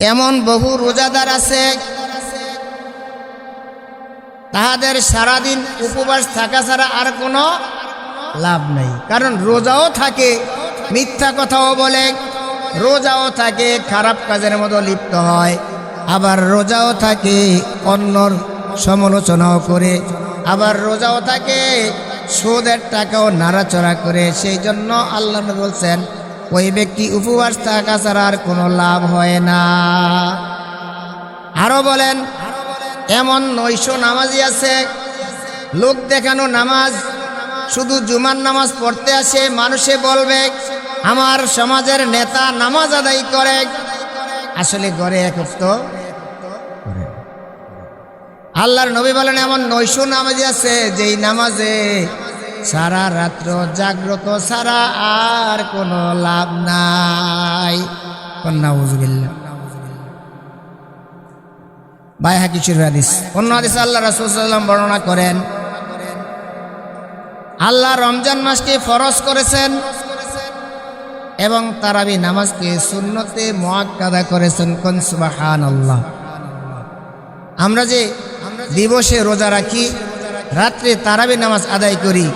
এমন বহু রোজাদার আছে তাহাদের সারাদিন উপবাস থাকা ছাড়া আর কোনো লাভ নাই। কারণ রোজাও থাকে, মিথ্যা কথাও বলে, রোজাও থাকে, খারাপ কাজের মতো লিপ্ত হয়, আবার রোজাও থাকে অন্যর সমালোচনাও করে, আবার রোজাও থাকে সুদের টাকাও নাড়াচড়া করে। সেই জন্য আল্লাহ বলছেন ওই ব্যক্তি উপবাস থাকা ছাড়া আর কোনো লাভ হয় না। আরো বলেন এমন 900 নামাজি আছে, লোক দেখানো নামাজ, শুধু জুমার নামাজ পড়তে আসে, মানুষে বলবে আমার সমাজের নেতা নামাজ আদায় করে, আসলে ঘরে একত্র করে। আল্লাহর নবী বলেন এমন 900 নামাজি আছে যেই নামাজে সারা রাত্র জাগ্রত ছাড়া আর কোনো লাভ নাই। নাউযুবিল্লাহ। বাইহাকী শরীফের হাদিস। অন্য হাদিসে আল্লাহ রাসূল সাল্লাল্লাহু আলাইহি ওয়াসাল্লাম বর্ণনা করেন আল্লাহ রমজান মাসকে ফরজ করেছেন এবং তারাবি নামাজকে সুন্নতে মুআক্কাদা করেছেন। কোন সুবহানাল্লাহ। আমরা যে দিবসে রোজা রাখি, রাত্রে তারাবি নামাজ আদায় করি,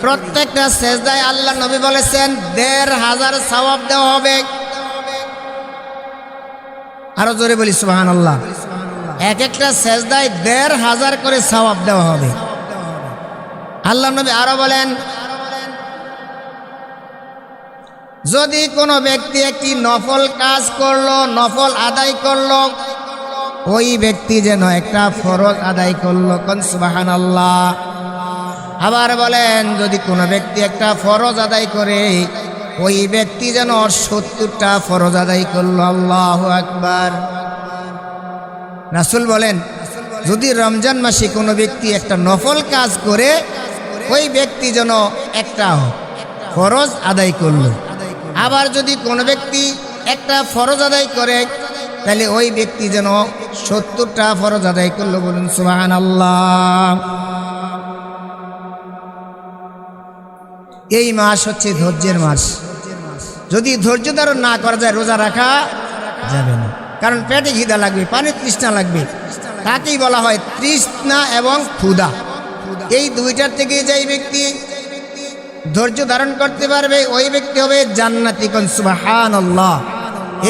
প্রত্যেকটা সেজদায় আল্লাহ নবী বলেছেন ১৫০০ সওয়াব দেওয়া হবে। আরো জোরে বলি সুবহানাল্লাহ। এক একটা সেজদায় ১৫০০ করে সওয়াব দেওয়া হবে। আল্লাহ নবী আরো বলেন যদি কোনো ব্যক্তি একটি নফল কাজ করলো, নফল আদায় করলো, ওই ব্যক্তি যেন একটা ফরজ আদায় করলো। কোন সুবহানাল্লাহ। আবার বলেন যদি কোনো ব্যক্তি একটা ফরজ আদায় করে, ওই ব্যক্তি যেন ৭০টা ফরজ আদায় করলো। আল্লাহু আকবার। রাসূল বলেন যদি রমজান মাসে কোনো ব্যক্তি একটা নফল কাজ করে, ওই ব্যক্তি যেন একটা ফরজ আদায় করলো। আবার যদি কোনো ব্যক্তি একটা ফরজ আদায় করে, তাহলে ওই ব্যক্তি যেন ৭০টা ফরজ আদায় করলো। বলুন সুবহানাল্লাহ। এই মাস হচ্ছে ধৈর্যের মাস। যদি ধৈর্য ধারণ না করা যায় রোজা রাখা যাবে না। কারণ পেটে খিদা লাগবে, পানির তৃষ্ণা লাগবে, তাকেই বলা হয় তৃষ্ণা এবং ক্ষুধা। এই দুইটার থেকে যেই ব্যক্তি ধৈর্য ধারণ করতে পারবে, ওই ব্যক্তি হবে জান্নাতি। কোন সুবহানাল্লাহ।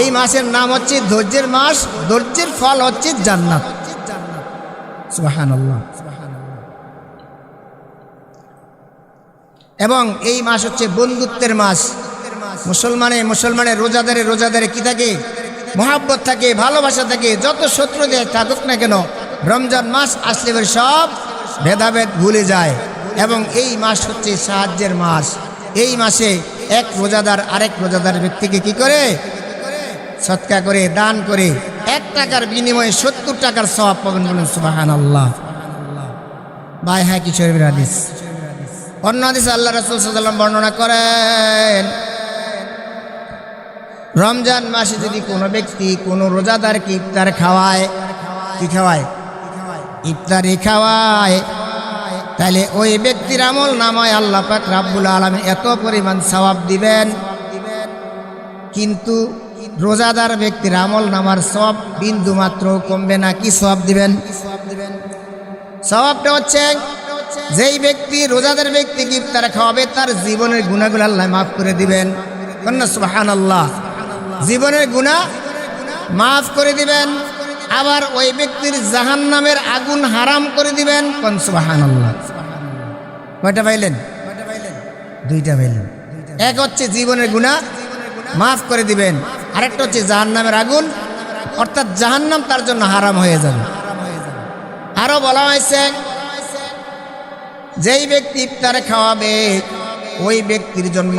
এই মাসের নাম হচ্ছে ধৈর্যের মাস, ধৈর্যের ফল হচ্ছে জান্নাত। সুবহানাল্লাহ। এবং এই মাস হচ্ছে বন্ধুত্বের মাস। মুসলমানের রোজাদারে কি থাকে? মহব্বত থাকে, ভালোবাসা থাকে। যত শত্রু দেশ থাকুক না কেন, রমজান মাস আসলে সব ভেদাভেদ ভুলে যায়। এবং এই মাস হচ্ছে সাহায্যের মাস। এই মাসে এক রোজাদার আরেক রোজাদার ব্যক্তিকে কি করে? সদকা করে, দান করে, 1 টাকার বিনিময়ে ৭০ টাকার সওয়াব পাবেন। বলেন সুবহানাল্লাহ। বাইহাকী শরীফের হাদিস। অন্য হাদিসে আল্লাহ রাসূল সাল্লাল্লাহু আলাইহি ওয়াসাল্লাম বর্ণনা করেন রমজান মাসে যদি কোনো ব্যক্তি কোনো রোজাদারকে ইফতার খাওয়ায়, কি খাওয়ায়? ইফতারি খাওয়ায়, তাহলে ওই ব্যক্তির আমল নামায় আল্লাহ পাক রাব্বুল আলামিন এত পরিমাণ সওয়াব দিবেন, কিন্তু রোজাদার ব্যক্তির আমল নামার সওয়াব বিন্দু মাত্র কমবে না। কি সওয়াব দিবেন? সওয়াবটা হচ্ছে যেই ব্যক্তি রোজাদার ব্যক্তিকে ইফতার খাওয়াবে তার জীবনের গুনাহগুলো আল্লাহ মাফ করে দিবেন। কন্না সুবহানাল্লাহ। জীবনের গুনাহ মাফ করে দিবেন। আবার ওই ব্যক্তির জাহান্নামের আগুন হারাম করে দিবেন। কোন সুবহানাল্লাহ। কয়টা পাইলেন? 2টা পাইলেন। এক হচ্ছে জীবনের গুনাহ মাফ করে দিবেন, আরেকটা হচ্ছে জাহান্নামের আগুন, অর্থাৎ জাহান্নাম তার জন্য হারাম হয়ে যাবে। আরো বলা হয়েছে যেই ব্যক্তি ইফতার খাওয়াবে ওই ব্যক্তির জন্য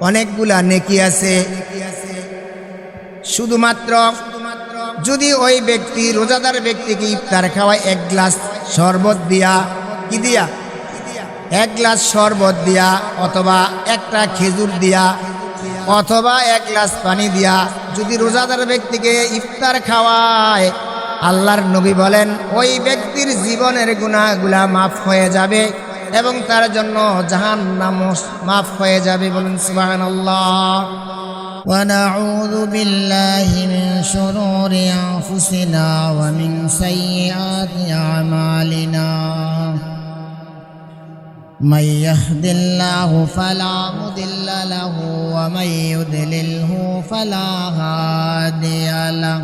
অনেকগুলা নেকি আছে। শুধুমাত্র যদি ওই ব্যক্তি রোজাদার ব্যক্তিকে ইফতার খাওয়ায় 1 গ্লাস শরবত দিয়া, কি দিয়া? 1 গ্লাস শরবত দিয়া, অথবা একটা খেজুর দিয়া, অথবা 1 গ্লাস পানি দিয়া যদি রোজাদার ব্যক্তিকে ইফতার খাওয়ায়, আল্লাহর নবী বলেন ওই ব্যক্তির জীবনের গুনাহগুলা মাফ হয়ে যাবে এবং তার জন্য জাহান্নাম মাফ হয়ে যাবে। বলেন সুবহানাল্লাহ। ونعوذ بالله من شرور أنفسنا ومن سيئات أعمالنا من يهد الله فلا مضل له ومن يضلله فلا هادي له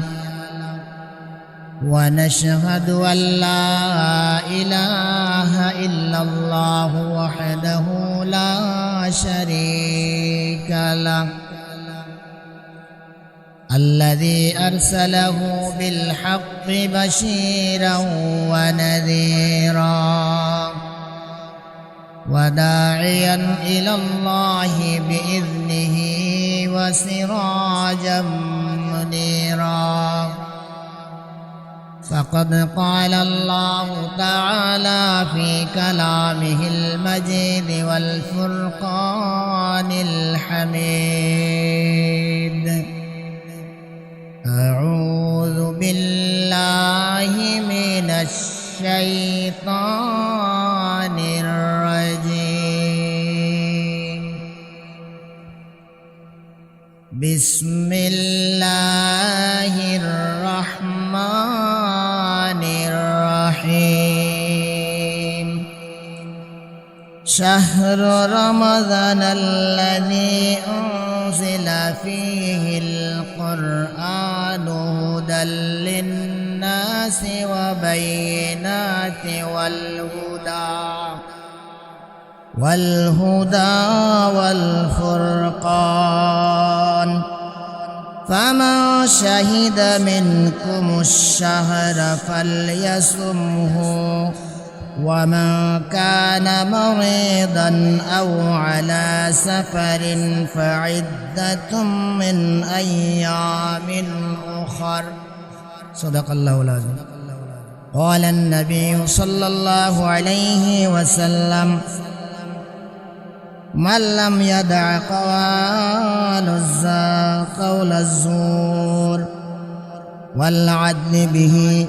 ونشهد أن لا إله إلا الله وحده لا شريك له الذي أرسله بالحق بشيرا ونذيرا وداعيا إلى الله بإذنه وسراجا منيرا فقد قال الله تعالى في كلامه المجيد والفرقان الحميد أعوذ بالله من الشيطان الرجيم بسم الله الرحمن الرحيم شهر رمضان الذي أنزل فيه القرآن هدى للناس وبينات والهدى والفرقان فمن شهد منكم الشهر فليصمه ومن كان مريضا أو على سفر فعدة من أيام أخر صدق الله العظيم قال النبي صلى الله عليه وسلم من لم يدع قول الزور والعدل به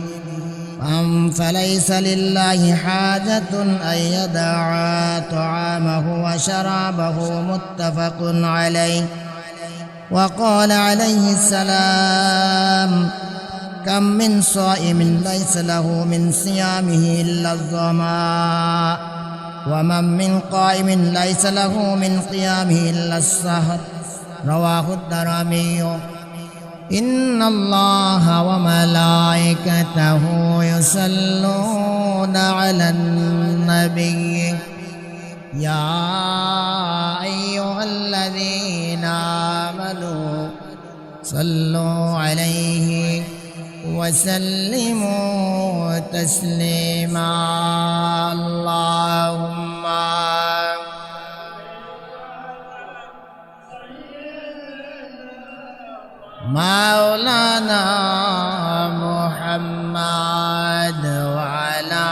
فليس لله حاجة أن يدع طعامه وشرابه متفق عليه وقال عليه السلام كم من صائم ليس له من صيامه إلا الظمأ ومن من قائم ليس له من قيامه إلا السهر رواه الدارمي إن الله وملائكته يصلون على النبي يا أيها الذين آمنوا صلوا عليه وسلموا تسليما اللهم مولانا محمد وعلى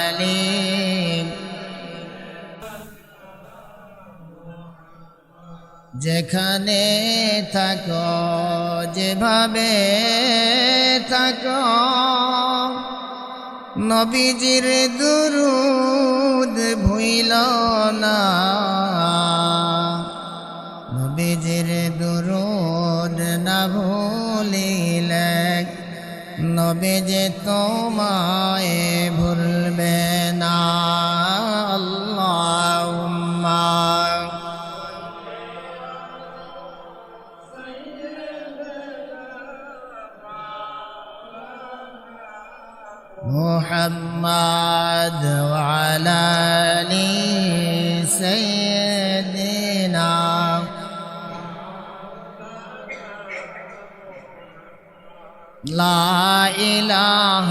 آله যেখানে থাকো যেভাবে থাকো নবীজির দুরূদ ভুইল না নবীজির দুরূদ না ভুলিলে নবীজি তোমায় ভুলবে না আল্লাহুম্মা محمد وعلى آل سيدنا لا إله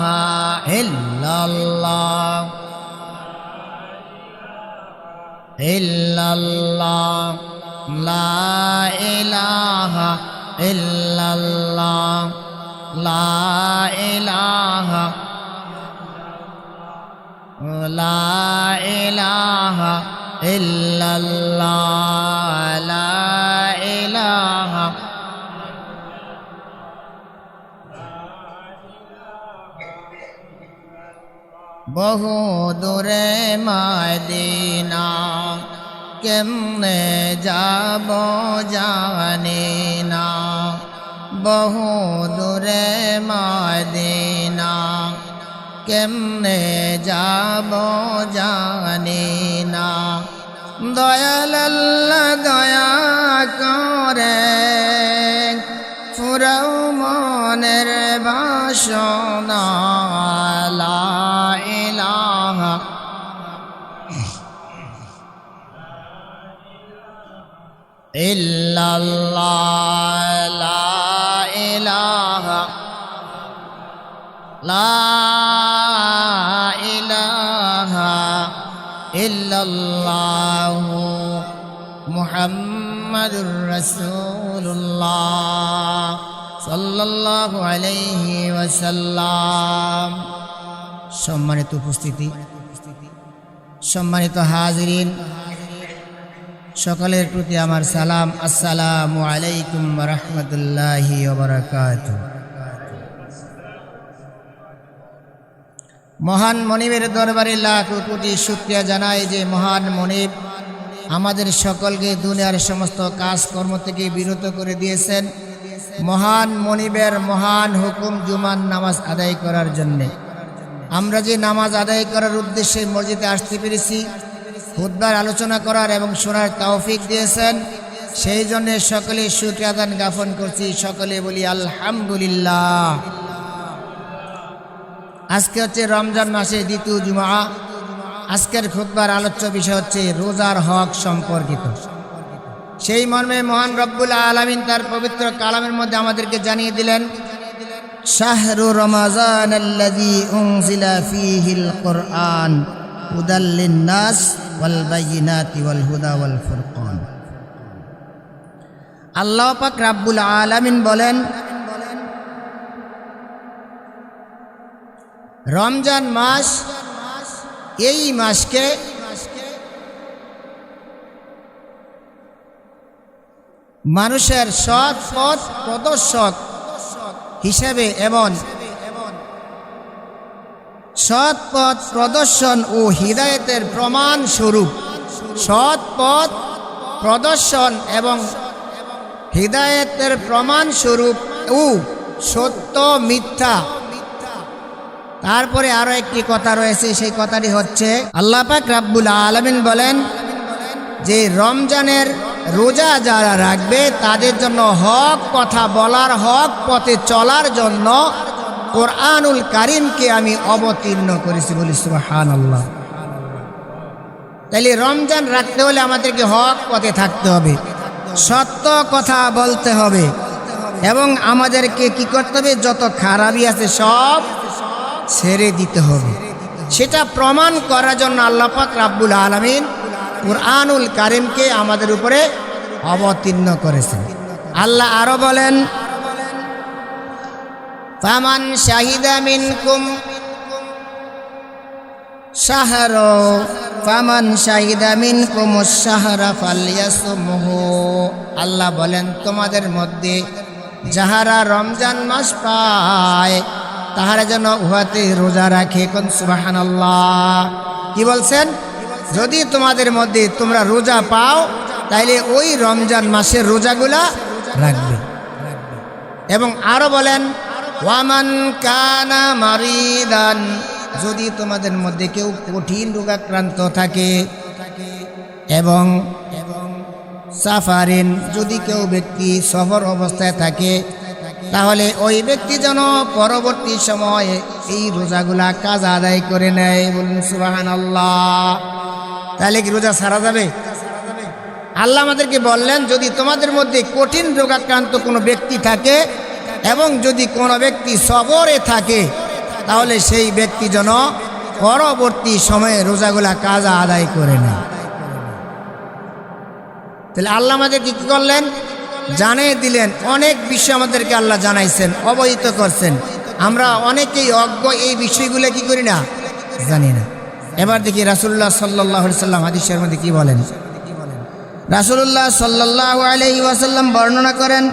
إلا الله إلا الله لا إله إلا الله لا إله لا إله إلا الله لا إله বহু দূরে মদিনা কেমনে যাব জানি না, বহু দূরে মদিনা, কেমনে যাব জানি না। দয়াল আল্লাহ দয়া করে ফুরাও মনের বাসনা, লা ইলাহা ইল্লাল্লাহ, লা ইলাহা ইল্লাল্লাহু মুহাম্মাদুর রাসূলুল্লাহ সাল্লাল্লাহু আলাইহি ওয়াসাল্লাম। সম্মানিত উপস্থিতি, সম্মানিত হাজিরিন, সকলের প্রতি আমার সালাম। আসসালামু আলাইকুম ওয়া রাহমাতুল্লাহি ওয়া বারাকাতুহু। মহান মনিবের দরবারে লাখ কোটি শুকরিয়া জানাই যে মহান মনিব আমাদের সকলকে দুনিয়ার সমস্ত কাজকর্ম থেকে বিরত করে দিয়েছেন। মহান মনিবের মহান হুকুম জুমার নামাজ আদায় করার জন্যে আমরা যে নামাজ আদায় করার উদ্দেশ্যে মসজিদে আসতে পেরেছি, খুতবার আলোচনা করার এবং শোনার তৌফিক দিয়েছেন, সেই জন্য সকলে শুকরিয়া আদান জ্ঞাপন করছি। সকলে বলি আলহামদুলিল্লাহ। আজকে হচ্ছে রমজান মাসের দ্বিতীয় জুমা। আজকের খুতবার আলোচ্য বিষয় হচ্ছে রোজার হক সম্পর্কিত। সেই মর্মে মহান রব্বুল আলামিন তার পবিত্র কালামের মধ্যে আমাদেরকে জানিয়ে দিলেন, শাহরু রমাজান আল্লাযী উনজিলা ফীহিল কুরআন হুদাল লিন-নাস ওয়াল বায়িনাতি ওয়াল হুদা ওয়াল ফুরকান। আল্লাহ পাক রব্বুল আলামিন বলেন, রমজান মাস, এই মাসকে মানুষের সৎ পথ প্রদর্শক হিসেবে এবং সৎ পথ প্রদর্শন ও হিদায়াতের প্রমাণ স্বরূপ, সৎ পথ প্রদর্শন এবং হিদায়াতের প্রমাণ স্বরূপ ও সত্য মিথ্যা। তারপরে আরো একটি কথা রয়েছে, সেই কথাটি হচ্ছে আল্লাহ পাক রব্বুল আলামিন বলেন যে রমজানের রোজা যারা রাখবে তাদের জন্য হক কথা বলার, হক পথে চলার জন্য কোরআনুল কারীমকে আমি অবতীর্ণ করেছি। বলি সুবহানাল্লাহ। তাহলে রমজান রাখতে হলে আমাদেরকে হক পথে থাকতে হবে, সত্য কথা বলতে হবে এবং আমাদেরকে কি করতে হবে, যত খারাপই আছে সব ছেড়ে দিতে হবে। সেটা প্রমাণ করার জন্য আল্লাহ পাক রব্বুল আলামিন কুরআনুল কারীমকে আমাদের উপরে অবতীর্ণ করেছেন। আল্লাহ আরো বলেন, ফামান শাহিদা মিনকুম শাহরা ফামান শাহিদা মিনকুমুশ শাহরা ফালইয়াসুমহু। আল্লাহ বলেন, তোমাদের মধ্যে যাহারা রমজান মাস পায় তাহারা যেন উহাতে রোজা রাখে। কোন সুবহানাল্লাহ। কি বলছেন? যদি তোমাদের মধ্যে তোমরা রোজা পাও তাইলে ওই রমজান মাসের রোজাগুলা রাখবে। এবং আরো বলেন, ওয়ামান কানা মারিদান, যদি তোমাদের মধ্যে কেউ কঠিন রোগাক্রান্ত থাকে এবং সাফারিন, যদি কেউ ব্যক্তি সফর অবস্থায় থাকে তাহলে ওই ব্যক্তি যেন পরবর্তী সময়ে এই রোজাগুলা কাজা আদায় করে নেয়। বলুন সুবহানাল্লাহ। তাহলে কি রোজা ছাড়া যাবে? আল্লাহ আমাদেরকে বললেন, যদি তোমাদের মধ্যে কঠিন রোগাক্রান্ত কোনো ব্যক্তি থাকে এবং যদি কোনো ব্যক্তি সফরে থাকে তাহলে সেই ব্যক্তি যেন পরবর্তী সময়ে রোজাগুলা কাজা আদায় করে নেয়। তাহলে আল্লাহ আমাদেরকে কি করলেন? জানিয়ে দিলেন। অনেক বিষয় আমাদেরকে আল্লাহ জানাইছেন, অবহিত করছেন। আমরা অনেকেই অজ্ঞ, এই বিষয়গুলো কি করি না, জানি না। এবার দেখি রাসূলুল্লাহ সাল্লাল্লাহু আলাইহি ওয়াসাল্লাম হাদিসের মধ্যে কি বলেন। রাসূলুল্লাহ সাল্লাল্লাহু আলাইহি ওয়াসাল্লাম বর্ণনা করেন,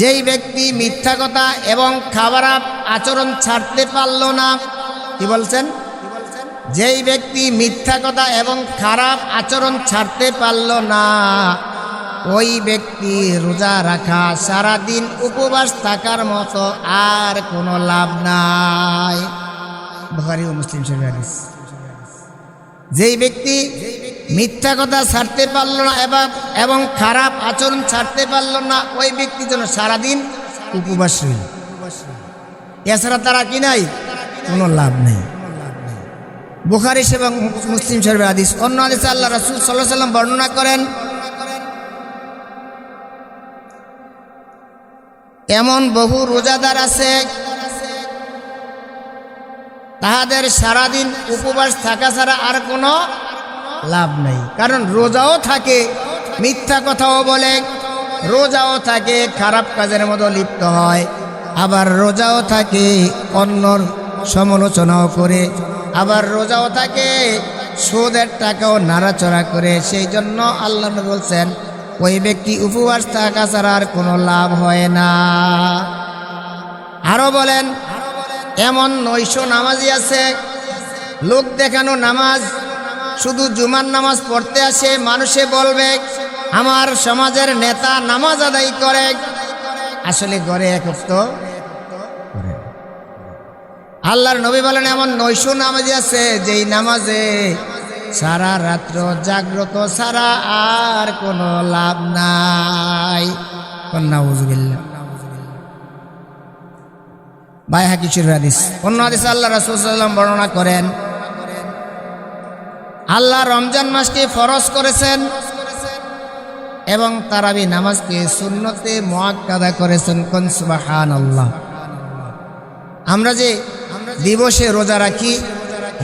যেই ব্যক্তি মিথ্যা কথা এবং খারাপ আচরণ ছাড়তে পারল না, কি বলছেন, যেই ব্যক্তি মিথ্যা কথা এবং খারাপ আচরণ ছাড়তে পারল না, ওই ব্যক্তি রোজা রাখা, সারাদিন উপবাস থাকার মতো আর কোনো লাভ নাই। বুখারী ও মুসলিম শরীফের হাদিস। যেই ব্যক্তি মিথ্যা কথা ছাড়তে পারল না এবং খারাপ আচরণ ছাড়তে পারল না, ওই ব্যক্তি যেন সারাদিন উপবাস রইল, এছাড়া তারা কি নাই, কোনো লাভ নেই। বুখারী এবং মুসলিম শরীফের হাদিস। অন্য হাদিসে আল্লাহ রাসূল সাল্লাল্লাহু আলাইহি ওয়াসাল্লাম বর্ণনা করেন, এমন বহু রোজাদার আছে তাহাদের সারাদিন উপবাস থাকা ছাড়া আর কোনো লাভ নাই। কারণ রোজাও থাকে, মিথ্যা কথাও বলে, রোজাও থাকে, খারাপ কাজের মতো লিপ্ত হয়, আবার রোজাও থাকে অন্যর সমালোচনাও করে, আবার রোজাও থাকে সুদের টাকাও নাড়াচড়া করে। সেই জন্য আল্লাহ নবী বলছেন, ওই ব্যক্তি উপবাস থাকা ছাড়া আর কোনো লাভ হয় না। আরো বলেন, এমন 900 নামাজি আছে, লোক দেখানো নামাজ, শুধু জুমার নামাজ পড়তে আসে, মানুষে বলবে আমার সমাজের নেতা নামাজ আদায় করে, আসলে ঘরে এক ওয়াক্ত করে। আল্লাহর নবী বলেন, এমন 900 নামাজি আছে যেই নামাজে সারা রাত্র জাগ্রত ছাড়া আর কোনো লাভ নাই। নাউযুবিল্লাহ। বাইহাকী শরীফের হাদিস। অন্য হাদিসে আল্লাহ রাসূল সাল্লাল্লাহু আলাইহি ওয়াসাল্লাম বর্ণনা করেন, আল্লাহ রমজান মাসকে ফরজ করেছেন এবং তারাবি নামাজকে সুন্নতে মুআক্কাদা করেছেন। কোন সুবহানাল্লাহ। আমরা যে দিবসে রোজা রাখি,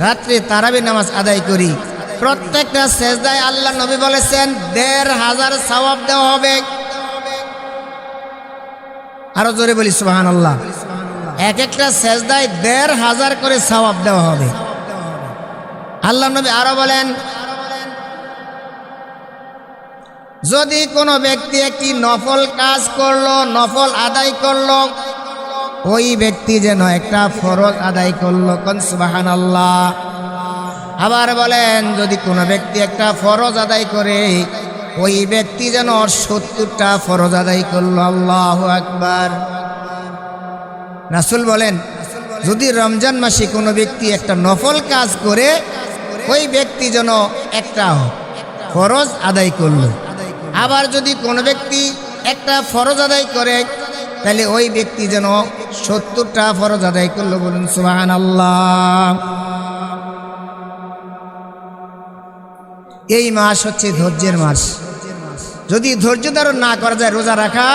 রাত্রে তারাবি নামাজ আদায় করি, প্রত্যেকটা সেজদায় আল্লাহ নবী বলেছেন ১৫০০ সওয়াব দেওয়া হবে। আরো জোরে বলি সুবহানাল্লাহ। এক একটা সেজদায় ১৫০০ করে সওয়াব দেওয়া হবে। আল্লাহ নবী আরো বলেন, যদি কোনো ব্যক্তি একটি নফল কাজ করলো, নফল আদায় করলো, ওই ব্যক্তি যেন একটা ফরজ আদায় করলো। কোন সুবহানাল্লাহ। আবার বলেন, যদি কোনো ব্যক্তি একটা ফরজ আদায় করে, ওই ব্যক্তি যেন ৭০টা ফরজ আদায় করলো। আল্লাহু আকবার। রাসূল বলেন, যদি রমজান মাসে কোনো ব্যক্তি একটা নফল কাজ করে, ওই ব্যক্তি যেন একটা ফরজ আদায় করলো। আবার যদি কোনো ব্যক্তি একটা ফরজ আদায় করে, তাহলে ওই ব্যক্তি যেন ৭০টা ফরজ আদায় করলো। বলুন সুবহানাল্লাহ। এই মাস হচ্ছে ধৈর্যের মাস। যদি ধৈর্য ধারণ না করা যায়, রোজা রাখা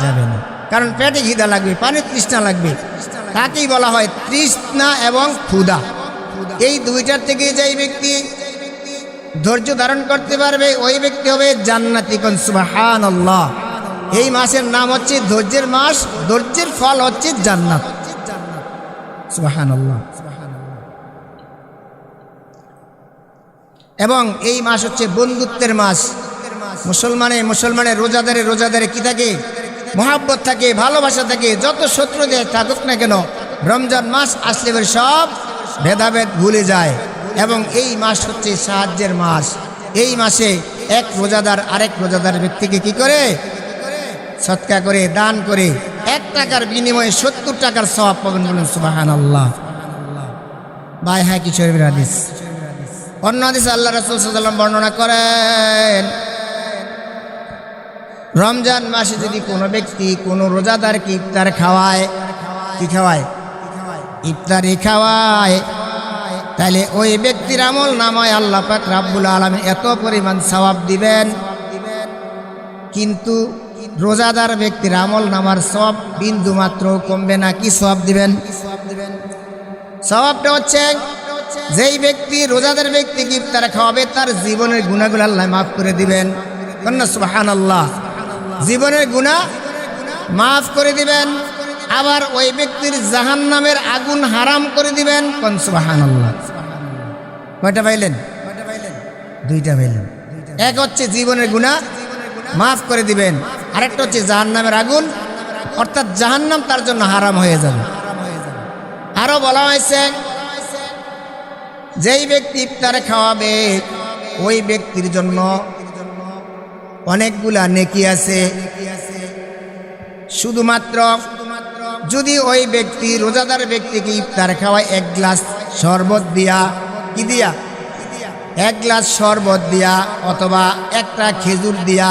যাবে না। কারণ পেটে খিদা লাগবে, পানির তৃষ্ণা লাগবে, তাকেই বলা হয় তৃষ্ণা এবং ক্ষুধা। এই দুইটার থেকে যেই ব্যক্তি ধৈর্য ধারণ করতে পারবে, ওই ব্যক্তি হবে জান্নাতি। কোন সুবহানাল্লাহ। এই মাসের নাম হচ্ছে ধৈর্যের মাস, ধৈর্যের ফল হচ্ছে জান্নাত। সুবহানাল্লাহ। এবং এই মাস হচ্ছে বন্ধুত্বের মাস। মুসলমানের রোজাদারে কি থাকে, মহাব্বত থাকে, ভালোবাসা থাকে। যত শত্রু দেয় থাকুক না কেন, রমজান মাস আসলে সব ভেদাভেদ ভুলে যায়। এবং এই মাস হচ্ছে সাহায্যের মাস। এই মাসে এক রোজাদার আরেক রোজাদার ব্যক্তিকে কি করে, সদকা করে, দান করে, 1 টাকার বিনিময়ে ৭০ টাকার সওয়াব পাবেন। বলেন সুবহানাল্লাহ। বাইহাকী শরীফের হাদিস। অন্য হাদিসে আল্লাহ রাসূল সাল্লাল্লাহু আলাইহি ওয়াসাল্লাম বর্ণনা করেন, রমজান মাসে যদি কোনো ব্যক্তি কোনো রোজাদারকে ইফতার খাওয়ায়, কি খাওয়ায়, ইফতারি খাওয়ায়, তাহলে ওই ব্যক্তির আমল নামায় আল্লাহ পাক রাব্বুল আলামিন এত পরিমাণ সওয়াব দিবেন। কিন্তু রোজাদার ব্যক্তির আমল নামার সওয়াব বিন্দু মাত্র কমবে না। কি সওয়াব দিবেন? সওয়াবটা হচ্ছে, যেই ব্যক্তি রোজাদার ব্যক্তিকে ইফতার খাওয়াবে, তার জীবনের গুনাহগুলো আল্লাহ মাফ করে দিবেন। কন্যা সুবহানাল্লাহ। জীবনের গুনাহ মাফ করে দিবেন। আবার ওই ব্যক্তির জাহান্নামের আগুন হারাম করে দিবেন। কোন সুবহানাল্লাহ। কয়টা পাইলেন? 2টা পাইলেন। এক হচ্ছে জীবনের গুনাহ মাফ করে দিবেন, আরেকটা হচ্ছে জাহান্নামের আগুন, অর্থাৎ জাহান্নাম তার জন্য হারাম হয়ে যাবে। আরো বলা হয়েছে, যেই ব্যক্তি ইফতার খাওয়াবে ওই ব্যক্তির জন্য অনেকগুলা নেকি আছে। শুধুমাত্র যদি ওই ব্যক্তি রোজাদার ব্যক্তিকে ইফতার খাওয়ায় এক গ্লাস শরবত দিয়া, কি দিয়া, এক গ্লাস শরবত দিয়া, অথবা একটা খেজুর দিয়া,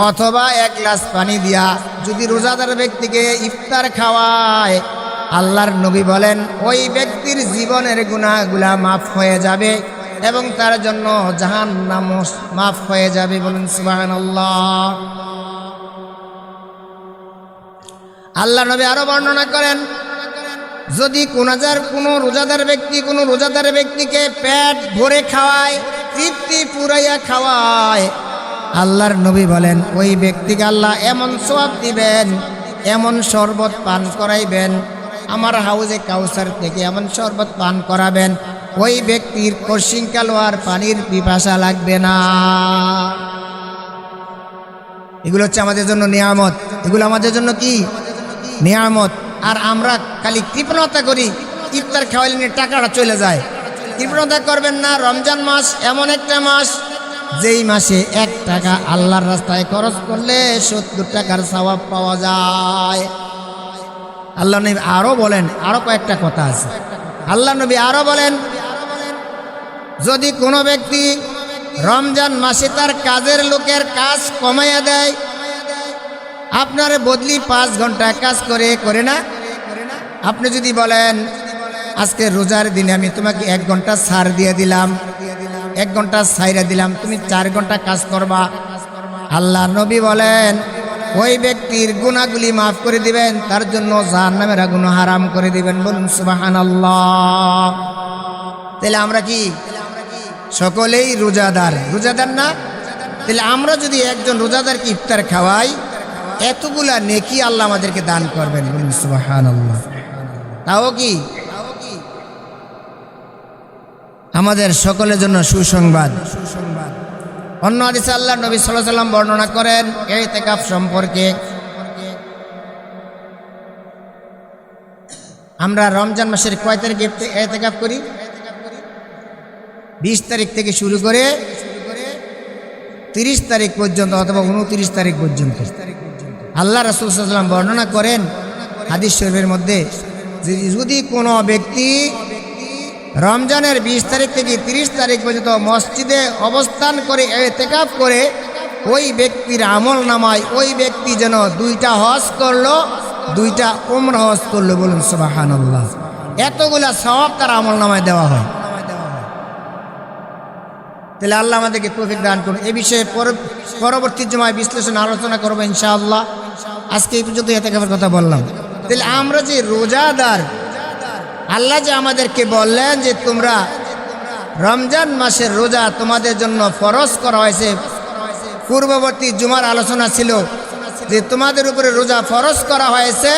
অথবা এক গ্লাস পানি দিয়া যদি রোজাদার ব্যক্তিকে ইফতার খাওয়ায়, আল্লাহর নবী বলেন ওই ব্যক্তির জীবনের গুনাহগুলা মাফ হয়ে যাবে এবং তার জন্য জাহান্নাম মাফ হয়ে যাবে। বলেন সুবহানাল্লাহ। আল্লাহ নবী আরো বর্ণনা করেন, যদি কোনো রোজাদার ব্যক্তিকে পেট ভরে খাওয়ায়, তৃপ্তি পুরাইয়া খাওয়ায়, আল্লাহর নবী বলেন ওই ব্যক্তিকে আল্লাহ এমন সওয়াব দিবেন, এমন শরবত পান করাইবেন, আমার হাউজে কাউসার থেকে এমন শরবত পান করাবেন, ওই ব্যক্তির কশিংকাল আর পানির পিপাসা লাগবে না। এগুলো হচ্ছে আমাদের জন্য নিয়ামত, এগুলো আমাদের জন্য কি নিয়ামত। আর আমরা খালি কৃপণতা করি, ইফতার খাওয়াইলে টাকাটা চলে যায়। কৃপণতা করবেন না। রমজান মাস এমন একটা মাস যেই মাসে 1 টাকা আল্লাহর রাস্তায় খরচ করলে 70 টাকার সওয়াব পাওয়া যায়। আল্লাহ নবী আরো বলেন, আরো কয়েকটা কথা আছে। আল্লাহ নবী আরো বলেন, যদি কোনো ব্যক্তি রমজান মাসে তার কাজের লোকের কাজ কমাইয়া দেয়, আপনার বদলি 5 ঘন্টা কাজ করে না, আপনি যদি বলেন আজকে রোজার দিনে আমি তোমাকে 1 ঘন্টা ছাড় দিয়ে দিলাম, 1 ঘন্টা ছাইরা দিলাম, তুমি 4 ঘন্টা কাজ করবা, আল্লাহ নবী বলেন ওই ব্যক্তির গুনাহগুলি মাফ করে দিবেন, তার জন্য জাহান্নামের আগুন হারাম করে দিবেন। বলুন সুবহানাল্লাহ। তাহলে আমরা কি সকলেই রোজাদার না? তাহলে আমরা যদি একজন রোজাদারকে ইফতার খাওয়াই, এতগুলা নেকি আল্লাহ আমাদেরকে দান করবেন। বলুন সুবহানাল্লাহ। তাও কি আমাদের সকলের জন্য সুসংবাদ। অন্য হাদিসে আল্লাহ নবী সাল্লাল্লাহু আলাইহি ওয়াসাল্লাম বর্ণনা করেন ইতিকাফ সম্পর্কে। আমরা রমজান মাসের কয় তারিখে ইতিকাফ করি? 20 তারিখ থেকে শুরু করে 30 তারিখ পর্যন্ত অথবা 29 তারিখ পর্যন্ত। আল্লাহ রাসূল সাল্লাল্লাহু আলাইহি ওয়াসাল্লাম বর্ণনা করেন হাদিস শরীফের মধ্যে, যদি কোনো ব্যক্তি রমজানের 20 তারিখ থেকে 30 তারিখ পর্যন্ত মসজিদে অবস্থান করে ইতিকাফ করে, ওই ব্যক্তির আমল নামায় ওই ব্যক্তি যেন 2টা হজ করলো, 2টা উমরা হজ করলো। বলুন সুবহানাল্লাহ। এতগুলা সওয়াব তার আমল নামায় দেওয়া হয়। তাহলে আল্লাহ আমাদেরকে তৌফিক দান করুন। এই বিষয়ে পরবর্তী জুমায় বিশ্লেষণ আলোচনা করবো ইনশাআল্লাহ। আজকে এই পর্যন্ত ইতিকাফের কথা বললাম। তাহলে আমরা যে রোজাদার, আল্লাহ যে আমাদেরকে বললেন যে তোমরা রমজান মাসের রোজা তোমাদের জন্য ফরজ করা হয়েছে। পূর্ববর্তী জুমার আলোচনা ছিল যে তোমাদের উপরে রোজা ফরজ করা হয়েছে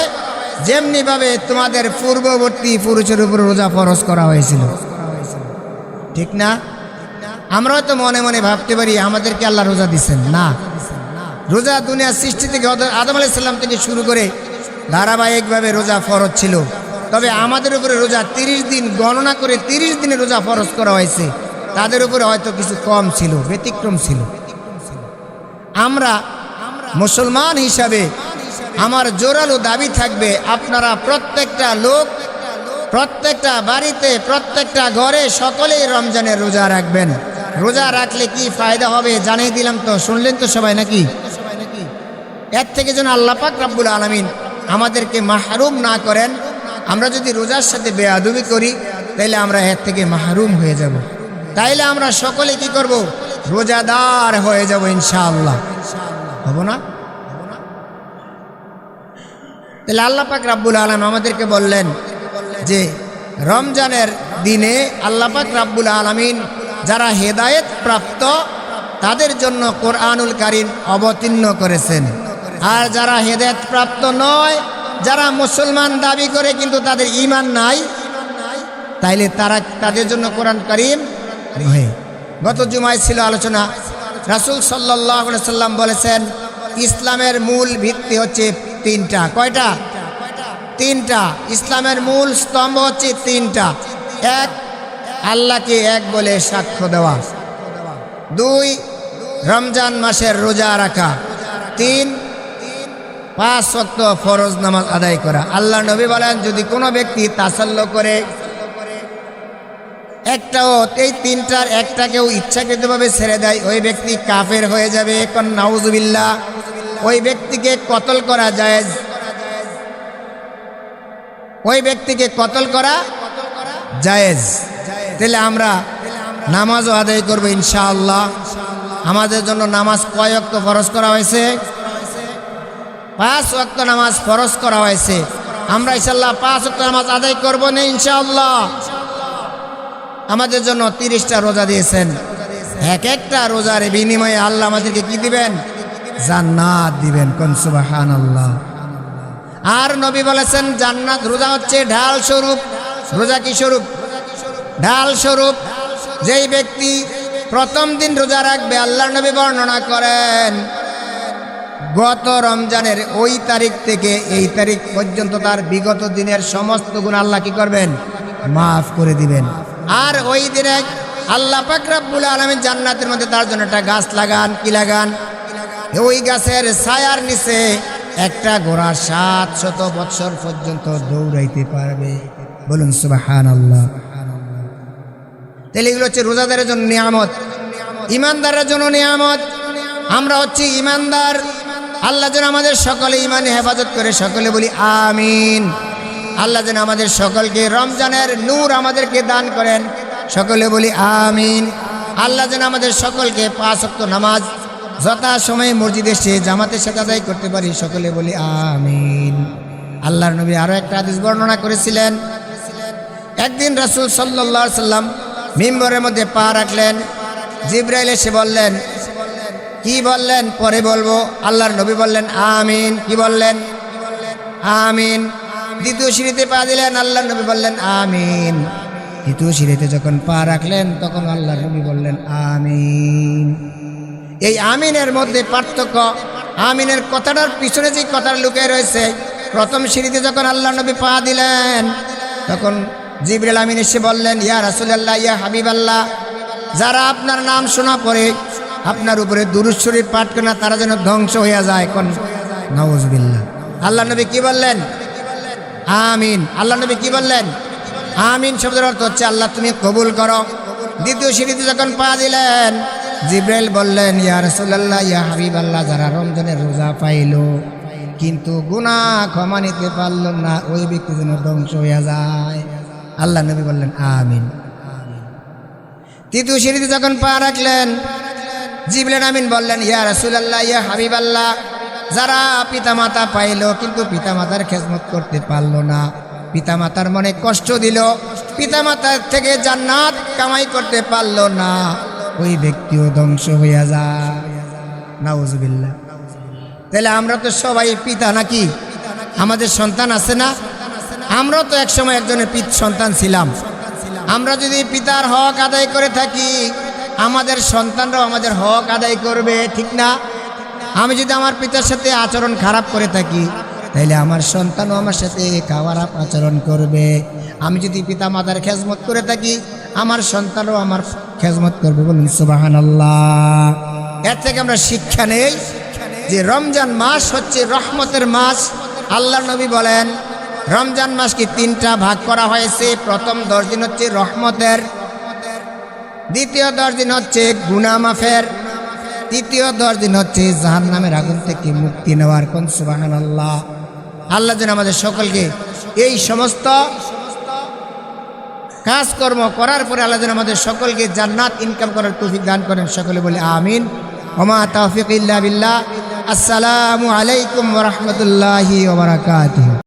যেমনিভাবে তোমাদের পূর্ববর্তী পুরুষের উপরে রোজা ফরজ করা হয়েছিল, ঠিক না? আমরা তো মনে মনে ভাবতে পারি আমাদেরকে আল্লাহ রোজা দিচ্ছেন না। রোজা দুনিয়ার সৃষ্টি থেকে আদম আলাইহিস সালাম থেকে শুরু করে ধারাবাহিকভাবে রোজা ফরজ ছিল। তবে আমাদের উপরে রোজা 30 দিন গণনা করে 30 দিনে রোজা ফরজ করা হয়েছে। তাদের উপরে হয়তো কিছু কম ছিল, ব্যতিক্রম ছিল। আমরা মুসলমান হিসাবে আমার জোরালো দাবি থাকবে, আপনারা প্রত্যেকটা লোক, প্রত্যেকটা বাড়িতে, প্রত্যেকটা ঘরে সকলেই রমজানের রোজা রাখবেন। রোজা রাখলে কি ফায়দা হবে জানিয়ে দিলাম তো, শুনলেন তো সবাই নাকি? এর থেকে যেন আল্লাহ পাক রব্বুল আলামিন আমাদেরকে মাহরুম না করেন। আমরা যদি রোজার সাথে বেয়াদবি করি তাইলে আমরা এর থেকে মাহরুম হয়ে যাব। তাইলে আমরা সকলে কি করব? রোজাদার হয়ে যাব ইনশাআল্লাহ। হব না? তাহলে আল্লাহ পাক রব্বুল আলামিন আমাদেরকে বললেন যে রমজানের দিনে আল্লাহ পাক রব্বুল আলামিন যারা হেদায়েত প্রাপ্ত তাদের জন্য কোরআনুল কারীম অবতীর্ণ করেছেন। আর যারা হেদায়েত প্রাপ্ত নয়, যারা মুসলমান দাবি করে কিন্তু তাদের ঈমান নাই, তাইলে তাদের জন্য কোরআন কারীম নয়। গত জুমায় ছিল আলোচনা, রাসূল সাল্লাল্লাহু আলাইহি সাল্লাম বলেছেন ইসলামের মূল ভিত্তি হচ্ছে 3টা। কয়টা? 3টা। ইসলামের মূল স্তম্ভ হচ্ছে 3টা। এক, আল্লাহকে এক বলে সাক্ষ্য দেওয়া। 2 রমজান মাসের রোজা রাখা। 3 5 ওয়াক্ত ফরজ নামাজ আদায় করা। আল্লাহ নবী বলেন যদি কোনো ব্যক্তি তাসাল্লু করে একটাও এই 3টার একটাকেও ইচ্ছাকৃতভাবে ছেড়ে দেয় ওই ব্যক্তি কাফের হয়ে যাবে। কোন নাউজুবিল্লাহ। ওই ব্যক্তিকে কতল করা জায়েজ, ওই ব্যক্তিকে কতল করা জায়েজ। তাহলে আমরা নামাজও আদায় করবো ইনশাআল্লাহ। আমাদের জন্য নামাজ কয় ওয়াক্ত ফরজ করা হয়েছে? 5 ওয়াক্ত নামাজ ফরজ করা হয়েছে। আমরা ইনশাআল্লাহ 5 ওয়াক্ত নামাজ আদায় করবো না ইনশাআল্লাহ। আমাদের জন্য 30টা রোজা দিয়েছেন। এক একটা রোজার বিনিময়ে আল্লাহ আমাদেরকে কি দিবেন? জান্নাত দিবেন। কোন সুবহানাল্লাহ। আর নবী বলেছেন জান্নাত, রোজা হচ্ছে ঢাল স্বরূপ। রোজা কি স্বরূপ? ঢাল স্বরূপ। যেই ব্যক্তি প্রথম দিন রোজা রাখবে আল্লাহ নবী বর্ণনা করেন গত রমজানের ওই তারিখ থেকে এই তারিখ পর্যন্ত তার বিগত দিনের সমস্ত গুণ আল্লাহ কি করবেন? মাফ করে দিবেন। আর ওই দিনে আল্লাহ পাক রব্বুল আলামিন জান্নাতের মধ্যে তার জন্য একটা গাছ লাগান। কি লাগান? ওই গাছের ছায়ার নিচে একটা ঘোড়া 700 বছর পর্যন্ত দৌড়াইতে পারবে। বলুন সুবহানাল্লাহ। তাহলে এগুলো হচ্ছে রোজাদারের জন্য নিয়ামত, ইমানদারের জন্য নিয়ামত। আমরা হচ্ছি ইমানদার। আল্লাহ যেন আমাদের সকলে ইমানে হেফাজত করে, সকলে বলি আমিন। আল্লাহ যেন আমাদের সকলকে রমজানের নূর আমাদেরকে দান করেন, সকলে বলি আমিন। আল্লাহ যেন আমাদের সকলকে 5 ওয়াক্ত নামাজ যথা সময়ে মসজিদে এসে জামাতের সাথে আদায় করতে পারি, সকলে বলি আমিন। আল্লাহর নবী আরো একটা হাদিস বর্ণনা করেছিলেন। একদিন রাসূল সাল্লাল্লাহু আলাইহি সাল্লাম মিম্বরের মধ্যে পা রাখলেন। জিবরাইল এসে বললেন, কি বললেন? পরে বলবো। আল্লাহর নবী বললেন আমিন। কি বললেন? আমিন। দ্বিতীয় সিঁড়িতে পা দিলেন, আল্লাহর নবী বললেন আমিন। তৃতীয় সিঁড়িতে যখন পা রাখলেন তখন আল্লাহর নবী বললেন আমিন। এই আমিনের মধ্যে পার্থক্য, আমিনের কথাটার পিছনে যে কথা লুকিয়ে রয়েছে। প্রথম সিঁড়িতে যখন আল্লাহর নবী পা দিলেন তখন জিবরাইল আমিন এসে বললেন, ইয়া রাসূলুল্লাহ, ইয়া হাবিবাল্লাহ, যারা আপনার নাম শোনা পড়ে আপনার উপরে দুরূদ শরীফ পাঠ করে না তারা যেন ধ্বংস হয়ে যায়। কোন নাউজুবিল্লাহ। আল্লাহ নবী কি বললেন? আমিন। আল্লাহ নবী কি বললেন? আমিন শব্দের অর্থ হচ্ছে আল্লাহ তুমি কবুল করো। দ্বিতীয় সিঁড়িতে যখন পা দিলেন জিবরাইল বললেন, ইয়া রাসূলুল্লাহ, ইয়া হাবিবাল্লাহ, যারা রমজানের রোজা পাইল কিন্তু গুনাহ ক্ষমা নিতে পারল না ওই ব্যক্তি যেন ধ্বংস হয়ে যায়। আল্লাহ নবী বললেন আমিন। তৃতীয় সিঁড়িতে যখন পা রাখলেন জিবরাইল আমিন বললেন, ইয়া রাসূলুল্লাহ, ইয়া হাবিবাল্লাহ, যারা পিতামাতা পাইল কিন্তু পিতামাতার খেদমত করতে পারল না, পিতামাতার মনে কষ্ট দিল, পিতামাতার থেকে জান্নাত কামাই করতে পারল না, ওই ব্যক্তিও ধ্বংস হইয়া যায়। নাউজুবিল্লাহ। তাহলে আমরা তো সবাই পিতা নাকি? আমাদের সন্তান আছে না? আমরা তো একসময় একজনের সন্তান ছিলাম। আমরা যদি পিতার হক আদায় করে থাকি আমাদের সন্তানরাও আমাদের হক আদায় করবে, ঠিক না? আমি যদি আমার পিতার সাথে আচরণ খারাপ করে থাকি তাহলে আমার সন্তানও আমার সাথে খারাপ আচরণ করবে। আমি যদি পিতা মাতার খেজমত করে থাকি আমার সন্তানও আমার খেজমত করবে। বলুন সুবহানাল্লাহ। এর থেকে আমরা শিক্ষা নেই যে রমজান মাস হচ্ছে রহমতের মাস। আল্লাহর নবী বলেন রমজান মাসকে 3টা ভাগ করা হয়েছে। প্রথম 10 দিন হচ্ছে রহমতের, দ্বিতীয় 10 দিন হচ্ছে গুনাহ মাফের, তৃতীয় 10 দিন হচ্ছে জাহান্নামের আগুন থেকে মুক্তি নেওয়ার। কোন সুবহানাল্লাহ। আল্লাহ যেন আমাদের সকলকে এই সমস্ত কাজকর্ম করার পরে আল্লাহ যেন আমাদের সকলকে জান্নাত ইনকাম করার তৌফিক দান করেন। সকলে বলে আমিন। ওমা তাওফিক ইল্লা বিল্লাহ। আসসালামু আলাইকুম ওয়া রাহমাতুল্লাহি ওয়া বারাকাতুহু।